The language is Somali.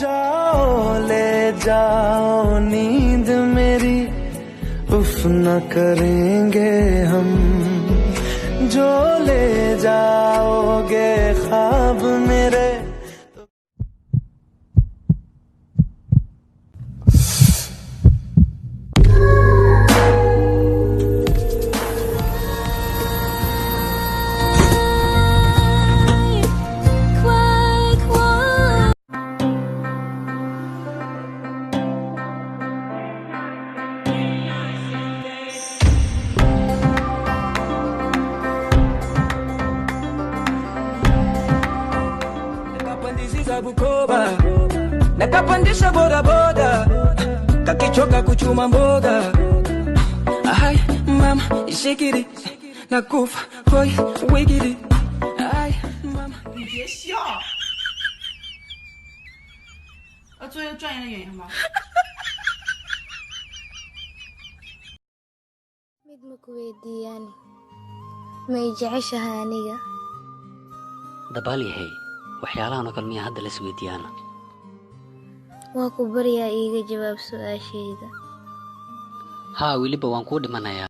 जाओ ले जाओ नींद मेरी उफ न करेंगे हम जो ले जाओगे ख्वाब मेरे Nakapandisha boda boda kakichoka kuchuma mboga ay mama shikiri nakufa boy wigiri ay mama 你别笑，做一个专业的演员吧。mid ma ku weydiiyaan ma i jeceshahay aniga dabaaliyahay waxyaalahan oo kale miyaa hadda la isweydiiyaana waa ku baryaa iiga jawaab su'aashayda haa weliba waan kuu dhimanayaa